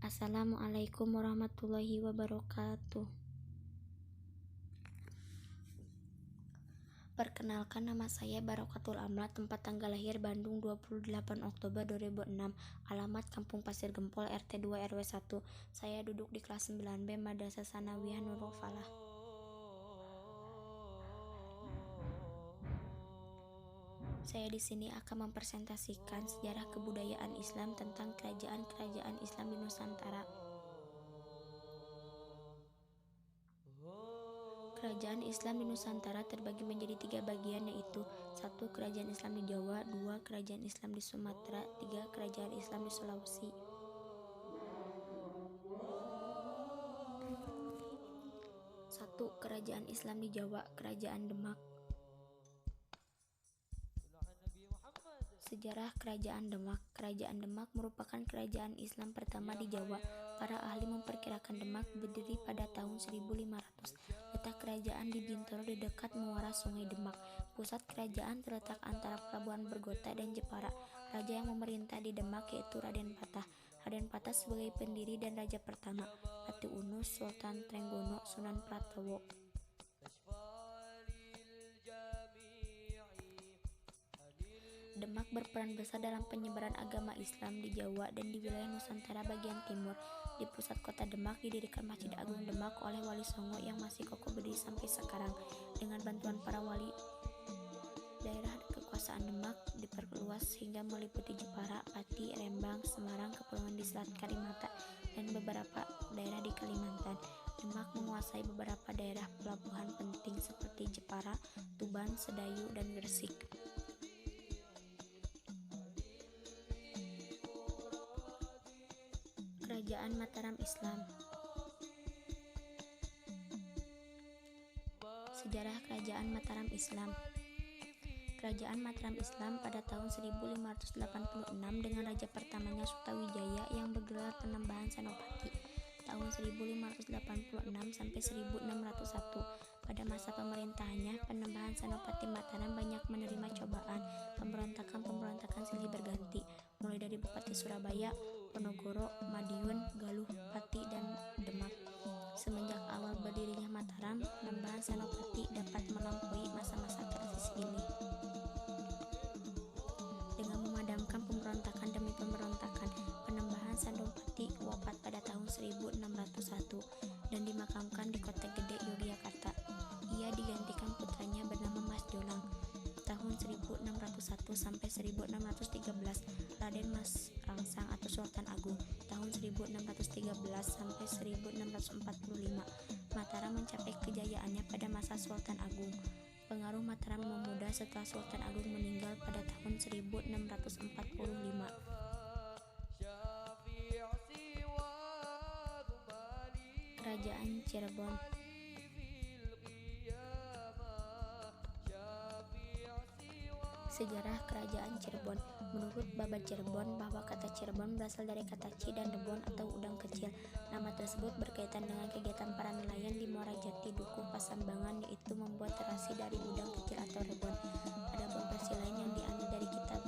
Assalamualaikum warahmatullahi wabarakatuh. Perkenalkan, nama saya Barokatul Amla, tempat tanggal lahir Bandung 28 Oktober 2006, alamat Kampung Pasir Gempol, RT 2 RW 1. Saya duduk di kelas 9B Madrasah Sanawiyah Nurul Falah. Saya di sini akan mempresentasikan sejarah kebudayaan Islam tentang kerajaan-kerajaan Islam di Nusantara. Kerajaan Islam di Nusantara terbagi menjadi 3 bagian, yaitu 1. Kerajaan Islam di Jawa, 2. Kerajaan Islam di Sumatera, 3. Kerajaan Islam di Sulawesi. 1. Kerajaan Islam di Jawa, Kerajaan Demak. Sejarah Kerajaan Demak. Kerajaan Demak merupakan kerajaan Islam pertama di Jawa. Para ahli memperkirakan Demak berdiri pada tahun 1500. Letak kerajaan di Bintaro di dekat muara Sungai Demak. Pusat kerajaan terletak antara Pelabuhan Bergota dan Jepara. Raja yang memerintah di Demak yaitu Raden Patah. Raden Patah sebagai pendiri dan raja pertama. Ratu Unus, Sultan Trenggono, Sunan Pratowo. Demak berperan besar dalam penyebaran agama Islam di Jawa dan di wilayah Nusantara bagian timur. Di pusat kota Demak didirikan Masjid Agung Demak oleh Wali Songo yang masih kokoh berdiri sampai sekarang. Dengan bantuan para wali, daerah kekuasaan Demak diperluas hingga meliputi Jepara, Pati, Rembang, Semarang, Kepulauan di Selat Karimata, dan beberapa daerah di Kalimantan. Demak menguasai beberapa daerah pelabuhan penting seperti Jepara, Tuban, Sedayu, dan Gresik. Kerajaan Mataram Islam. Sejarah Kerajaan Mataram Islam. Kerajaan Mataram Islam pada tahun 1586 dengan raja pertamanya Sutawijaya yang bergelar Penembahan Senopati. Tahun 1586 sampai 1601. Pada masa pemerintahannya, Penembahan Senopati Mataram banyak menerima cobaan. Pemberontakan silih berganti, mulai dari Bupati Surabaya, Ponorogo, Madiun, Galuh, Pati, dan Demak. Semenjak awal berdirinya Mataram, Penembahan Senopati dapat melampaui masa-masa krisis ini. Dengan memadamkan pemberontakan demi pemberontakan, Penembahan Senopati wafat pada tahun 1601 dan dimakamkan di Kota Gede, Yogyakarta. Ia digantikan putranya bernama Mas Jolang. Tahun 1601 sampai 1613, Raden Mas Rangsang atau Sultan Agung. Tahun 1613 sampai 1645, Mataram mencapai kejayaannya pada masa Sultan Agung. Pengaruh Mataram memudar setelah Sultan Agung meninggal pada tahun 1645. Kerajaan Cirebon. Sejarah Kerajaan Cirebon. Menurut Babat Cirebon bahwa kata Cirebon berasal dari kata ci dan rebon atau udang kecil. Nama tersebut berkaitan dengan kegiatan para nelayan di Muara Jati, Dukuh, Pasambangan, yaitu membuat terasi dari udang kecil atau rebon. Adapun versi lain yang diambil dari kitab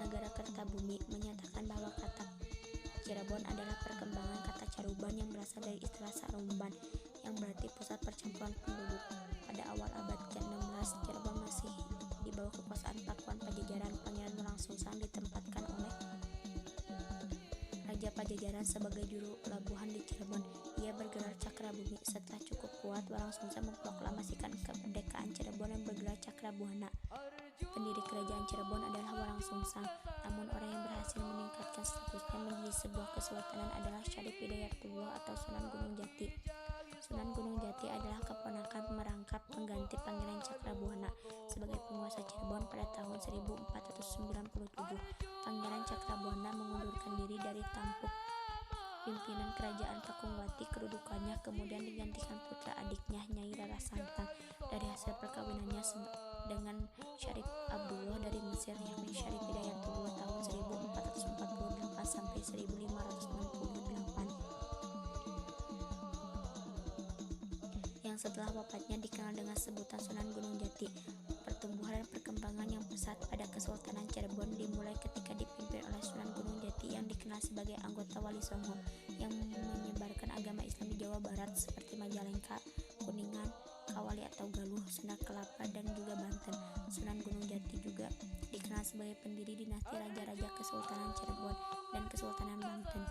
Nagara Kertabumi menyatakan bahwa kata Cirebon adalah perkembangan kata Caruban yang berasal dari istilah Sarumban yang berarti pusat percampuran penduduk. Pada awal abad ke-16, Cirebon masih di bawah kekuasaan Pakuan Pajajaran. Pangeran Walang Sungsang ditempatkan oleh Raja Pajajaran sebagai juru pelabuhan di Cirebon. Ia bergelar Cakrabumi. Setelah cukup kuat, Walang Sungsang memproklamasikan kemerdekaan Cirebon dan bergelar Cakrabuana. Pendiri kerajaan Cirebon adalah Walang Sungsang, namun orang yang berhasil meningkatkan statusnya menjadi sebuah kesultanan adalah Syarif Hidayatullah atau Sunan Gunung Jati. Sunan Gunung Jati adalah keponakan merangkap pengganti Pangeran Cakrabuana sebagai penguasa Cirebon pada tahun 1497. Pangeran Cakrabuana mengundurkan diri dari tampuk pimpinan kerajaan Kakungwati. Kedudukannya kemudian digantikan putra adiknya Nyai Rara Santang dari hasil perkawinannya dengan Syarif Abdullah dari Mesir, yakni Syarif Hidayatullah tahun 1448 sampai 1568. Yang setelah wafatnya dikenal dengan sebutan Sunan Gunung Jati. Pertumbuhan dan perkembangan yang pesat pada Kesultanan Cirebon dimulai ketika dipimpin oleh Sunan Gunung Jati yang dikenal sebagai anggota Wali Songo yang menyebarkan agama Islam di Jawa Barat seperti Majalengka, Kuningan, Kawali atau Galuh, Sunda Kelapa, dan juga Banten. Sunan Gunung Jati juga dikenal sebagai pendiri dinasti Raja-Raja Kesultanan Cirebon dan Kesultanan Banten.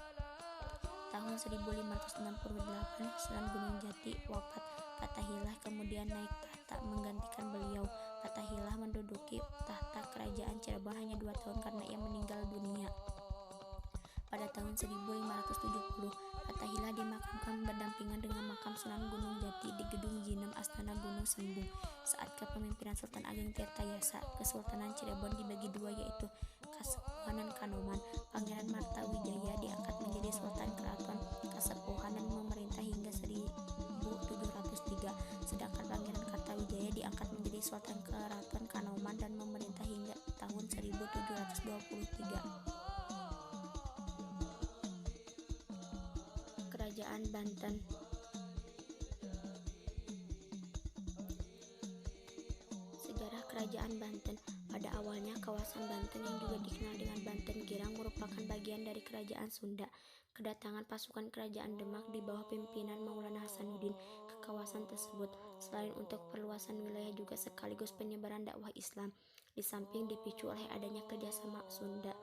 Tahun 1568, Sunan Gunung Jati wafat. Fathaillah kemudian naik tahta menggantikan beliau. Fathaillah menduduki tahta kerajaan Cirebon hanya 2 tahun karena ia meninggal dunia pada tahun 1570. Fathaillah dimakamkan berdampingan dengan makam Sunan Gunung Jati di Gedung Jinem Astana Gunung Sembung. Saat kepemimpinan Sultan Ageng Tirtayasa, Kesultanan Cirebon dibagi 2, yaitu Kasepuhan dan Kanoman. Pangeran Martawijaya diangkat menjadi Sultan Keraton Kasepuhan dan memerintah hingga 1703, sedangkan Pangeran Kartawijaya diangkat menjadi Sultan Keraton Kanoman dan memerintah hingga tahun 1723. Kerajaan Banten. Sejarah Kerajaan Banten. Pada awalnya, kawasan Banten yang juga dikenal dengan Banten Girang merupakan bagian dari Kerajaan Sunda. Kedatangan pasukan Kerajaan Demak di bawah pimpinan Maulana Hasanuddin ke kawasan tersebut, selain untuk perluasan wilayah juga sekaligus penyebaran dakwah Islam, di samping dipicu oleh adanya kerjasama Sunda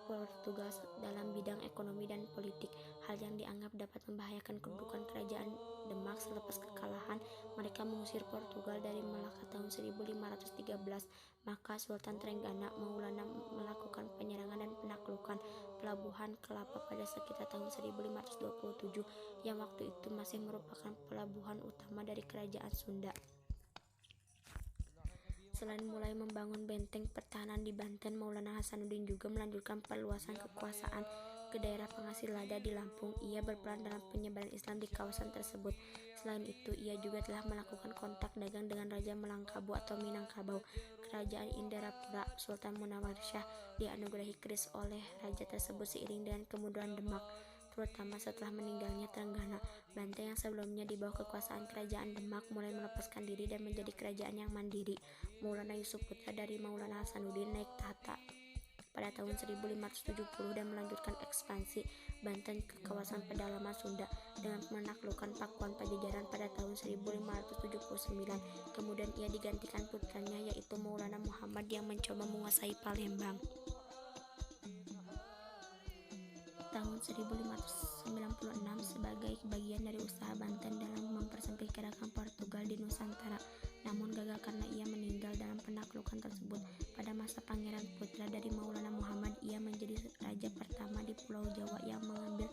Portugal dalam bidang ekonomi dan politik, hal yang dianggap dapat membahayakan kedudukan Kerajaan Demak. Selepas kekalahan mereka mengusir Portugal dari Melaka tahun 1513, maka Sultan Trenggana Maulana melakukan penyerangan dan penaklukan Pelabuhan Kelapa pada sekitar tahun 1527, yang waktu itu masih merupakan pelabuhan utama dari Kerajaan Sunda. Selain mulai membangun benteng pertahanan di Banten, Maulana Hasanuddin juga melanjutkan perluasan kekuasaan ke daerah penghasil lada di Lampung. Ia berperan dalam penyebaran Islam di kawasan tersebut. Selain itu, ia juga telah melakukan kontak dagang dengan Raja Melangkabu atau Minangkabau. Kerajaan Indarapura Sultan Munawarsyah dianugerahi keris oleh raja tersebut seiring dengan kemunduran Demak, terutama setelah meninggalnya Trenggana. Banten yang sebelumnya di bawah kekuasaan Kerajaan Demak mulai melepaskan diri dan menjadi kerajaan yang mandiri. Maulana Yusuf, putra dari Maulana Hasanuddin, naik tahta pada tahun 1570 dan melanjutkan ekspansi Banten ke kawasan pedalaman Sunda dengan menaklukkan Pakuan Pajajaran pada tahun 1579. Kemudian ia digantikan putranya, yaitu Maulana Muhammad, yang mencoba menguasai Palembang. Tahun 1596 sebagai bagian dari usaha Banten dalam mempersempit gerakan Portugal di Nusantara, namun gagal karena ia meninggal dalam penaklukan tersebut. Pada masa Pangeran, putra dari Maulana Muhammad, ia menjadi raja pertama di Pulau Jawa yang mengambil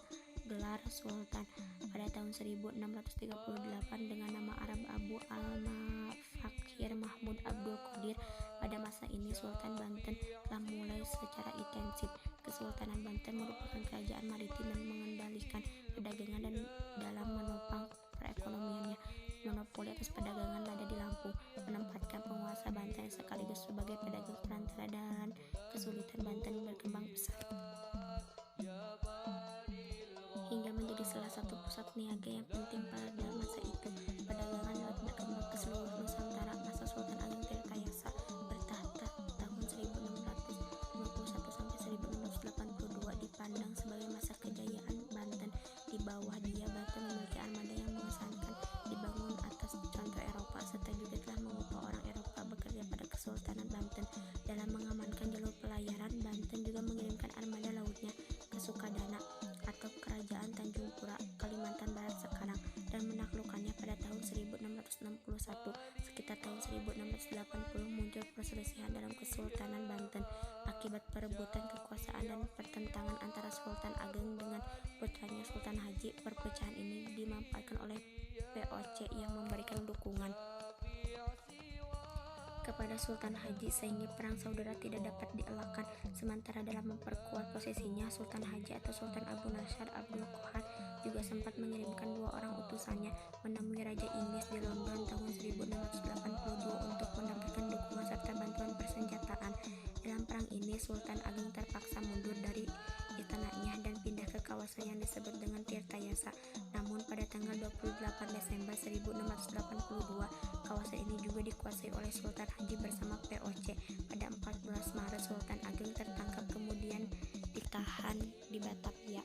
gelar Sultan pada tahun 1638 dengan nama Arab Abu al-Fakhir Mahmud Abdul Qadir. Pada masa ini Sultan Banten telah mulai secara intensif. Kesultanan Banten merupakan kerajaan maritim yang mengendalikan perdagangan dan dalam menopang perekonomiannya. Monopoli atas perdagangan lada di Lampung menempatkan penguasa Banten sekaligus sebagai pedagang perantara dan kesulitan Banten berkembang pesat hingga menjadi salah satu pusat niaga yang penting pada masa itu. Perdagangan laut berkembang ke seluruh Nusantara. Masa Sultan Ageng Tirtayasa bertahta tahun 1651 sampai 1682 dipandang sebagai masa kejayaan Banten. Di bawah dia, Banten memiliki armada yang mengesankan, dibangun atas contoh Eropa, serta juga telah mengupah orang Eropa bekerja pada Kesultanan Banten. Dalam mengamankan jalur pelayaran, Banten juga mengirimkan armada lautnya ke Sukadana atau Kerajaan Tanjung Pura, Kalimantan Barat sekarang, dan menaklukkannya pada tahun 1661. Sekitar tahun 1680 muncul perselisihan dalam Kesultanan Banten akibat perebutan kekuasaan dan pertentangan antara Sultan Ageng dengan putranya Sultan Haji. Perpecahan ini dimanfaatkan oleh VOC yang memberikan dukungan kepada Sultan Haji sehingga perang saudara tidak dapat dielakkan. Sementara dalam memperkuat posisinya, Sultan Haji atau Sultan Abu Nasyar Abdul Qahar juga sempat mengirimkan 2 orang utusannya menemui Raja Inggris di London tahun 1682 untuk mendapatkan dukungan serta bantuan persenjataan. Dalam perang ini, Sultan Ageng terpaksa mundur dari istananya dan pindah ke kawasan yang disebut dengan Tirtayasa. Namun pada tanggal 28 Desember 1682, kawasan ini juga dikuasai oleh Sultan Haji bersama VOC. Pada 14 Maret Sultan Ageng tertangkap kemudian bertahan di Batavia.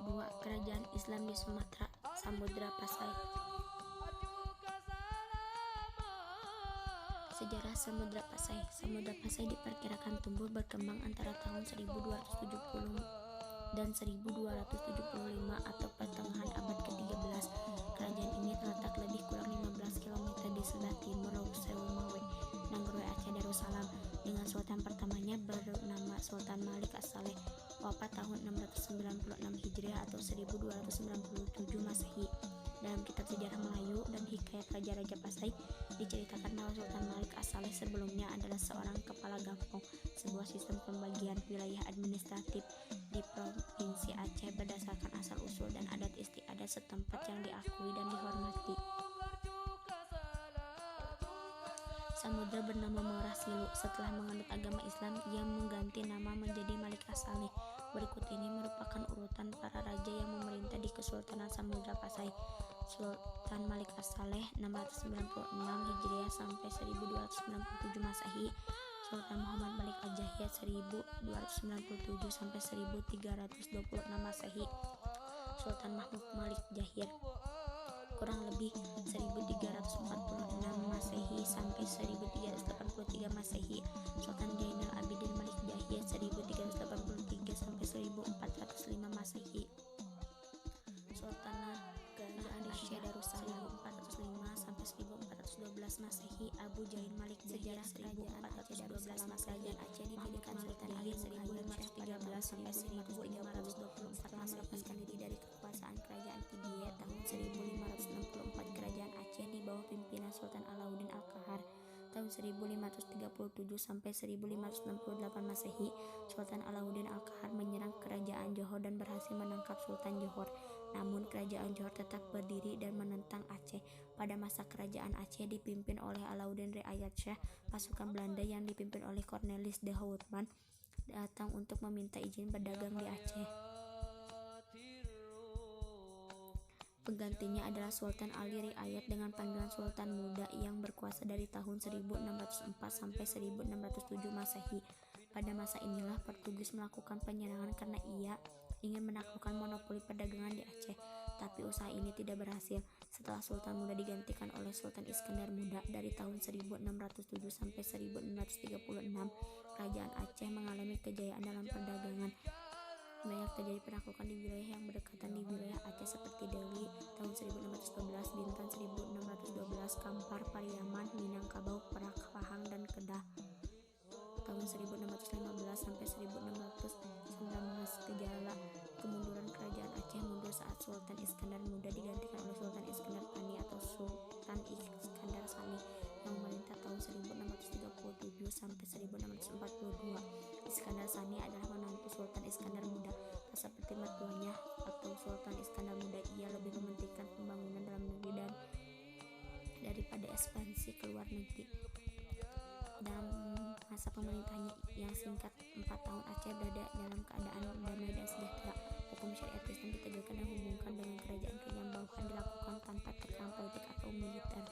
Dua, kerajaan Islam di Sumatera, Samudra Pasai. Sejarah Samudra Pasai. Samudra Pasai diperkirakan tumbuh berkembang antara tahun 1270 dan 1275 atau pertengahan abad ke-13. Kerajaan ini terletak lebih kurang 15 km di sebelah timur Laut Sewu Mawe, Nanggroe, Aceh Darussalam, dengan sultan pertamanya bernama Sultan Malik As-Saleh, wafat tahun 696 Hijriah atau 1297 Masehi. Dalam kitab sejarah Melayu dan Hikayat Raja-Raja Pasai diceritakan bahwa Sultan Malik As-Saleh sebelumnya adalah seorang kepala gampong, sebuah sistem pembagian wilayah administratif di Provinsi Aceh berdasarkan asal-usul dan adat istiadat setempat yang diakui dan dihormati. Samudra bernama Maurah Silu. Setelah menganut agama Islam, ia mengganti nama menjadi Malik As-Saleh. Berikut ini merupakan urutan para raja yang memerintah di Kesultanan Samudra Pasai. Sultan Malik As-Saleh 696 Hijriah sampai 1297 Masehi. Sultan Muhammad Malik Al-Jahiyad 1297 sampai 1326 Masehi. Sultan Mahmud Malik Jahir kurang lebih 1346 Masehi sampai 1383 Masehi. Sultan Zainal Abidin Malik Jahiyad 1383 sampai 1405 Masehi. Sultan Kerajaan Aceh Darussalam 1405 sampai 1412 Masehi. Abu Jain Malik Jahiyad 1412 Masehi. Aceh didirikan Sultan Ali 1513 sampai 1524 Masehi. Melepaskan diri dari kekuasaan Kerajaan Tidie tahun 1564. Kerajaan Aceh di bawah pimpinan Sultan Alauddin Al-Qahar tahun 1537 sampai 1568 Masehi. Sultan Alauddin Al-Qahar menyerang Kerajaan Johor dan berhasil menangkap Sultan Johor. Namun Kerajaan Johor tetap berdiri dan menentang Aceh. Pada masa Kerajaan Aceh dipimpin oleh Alauddin Riayat Shah, pasukan Belanda yang dipimpin oleh Cornelis de Houtman datang untuk meminta izin berdagang di Aceh. Penggantinya adalah Sultan Ali Riayat dengan panggilan Sultan Muda yang berkuasa dari tahun 1604 sampai 1607 Masehi. Pada masa inilah Portugis melakukan penyerangan karena ia ingin menaklukkan monopoli perdagangan di Aceh, tapi usaha ini tidak berhasil. Setelah Sultan Muda digantikan oleh Sultan Iskandar Muda dari tahun 1607 sampai 1636, Kerajaan Aceh mengalami kejayaan dalam perdagangan. Banyak terjadi penaklukan di wilayah yang berdekatan di wilayah Aceh seperti Deli tahun 1612, Bintan 1612, Kampar, Pariaman, Minangkabau, Perak, Pahang, dan Kedah tahun 1615 sampai 1619. Gejala kemunduran Kerajaan Aceh mundur saat Sultan Iskandar Muda digantikan oleh Sultan Iskandar Thani atau Sultan Iskandar Sani yang memerintah tahun 1637 sampai 1642. Iskandar Sani adalah menantu Sultan Iskandar Muda. Tak seperti mertuanya atau Sultan Iskandar Muda, ia lebih mementingkan pembangunan dalam negeri dan daripada ekspansi ke luar negeri. Dalam masa pemerintahnya yang singkat 4 tahun, Aceh berada dalam keadaan damai dan sejahtera. Hukum syariat Islam ditegakkan dan hubungkan dengan kerajaan-kerajaan bawahan dilakukan tanpa tekanan politik atau militer.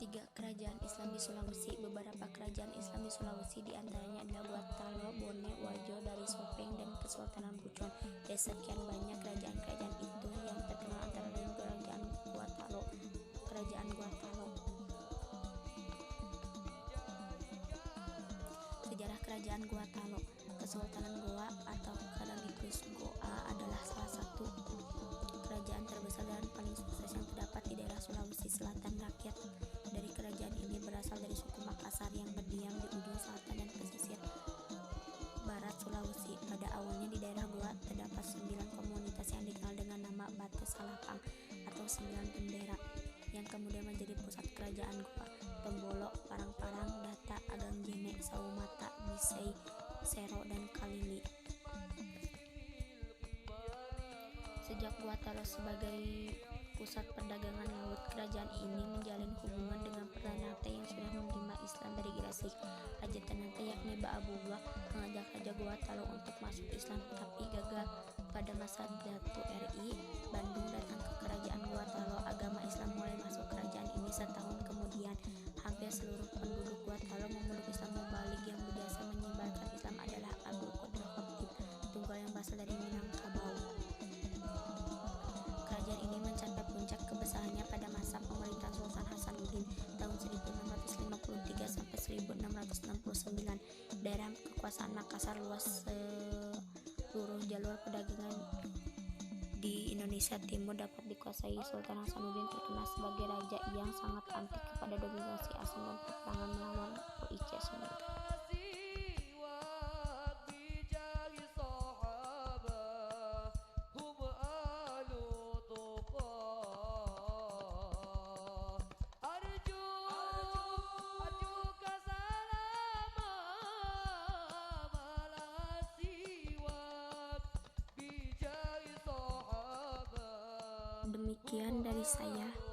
3. Kerajaan Islam di Sulawesi. Beberapa kerajaan Islam di Sulawesi diantaranya adalah Guatalo, Bone, Wajo, Dari Sopeng, dan Kesultanan Bucon. Dari sekian banyak kerajaan-kerajaan itu, yang terkenal antara lain Kerajaan Guatalo. Sejarah Kerajaan Guatalo. Kesultanan Goa atau Kadalikus Goa adalah salah satu kerajaan terbesar dan paling sukses yang terdapat di daerah Sulawesi Selatan. Rakyat dari kerajaan ini berasal dari suku Makassar yang berdiam di ujung selatan dan pesisir barat Sulawesi. Pada awalnya di daerah Goa terdapat 9 komunitas yang dikenal dengan nama Batu Salapang atau 9 bendera, yang kemudian menjadi pusat kerajaan Goa: Tombolo, Parang-Parang, Data, Agangjene, Saumata, Bisei, Sero, dan Kalili. Sejak Guatalo sebagai pusat perdagangan laut, kerajaan ini menjalin hubungan dengan Ternate yang sudah menerima Islam dari Gresik. Raja Ternate yakni Ba'abullah mengajak Raja Guatalo untuk masuk Islam tapi gagal. Pada masa Datu RI Bandung datang ke kerajaan Guatalo, agama Islam mulai masuk kerajaan ini. Setahun kemudian, hampir seluruh penduduk Guatalo memeluk Islam. Mubalik yang berjasa menyebarkan Islam adalah Abdul Qadir Khatib, tunggal yang berasal dari Minangkabau. Kerajaan ini mencapai puncak kebesarannya pada masa pemerintahan Sultan Hasanuddin tahun 1653 sampai 1669. Daerah kekuasaan Makassar luas seluruh jalur perdagangan di Indonesia Timur dapat dikuasai. Sultan Hasanuddin terkenal sebagai raja yang sangat anti kepada dominasi asing dan peperangan melawan PIC Sunda. Demikian dari saya.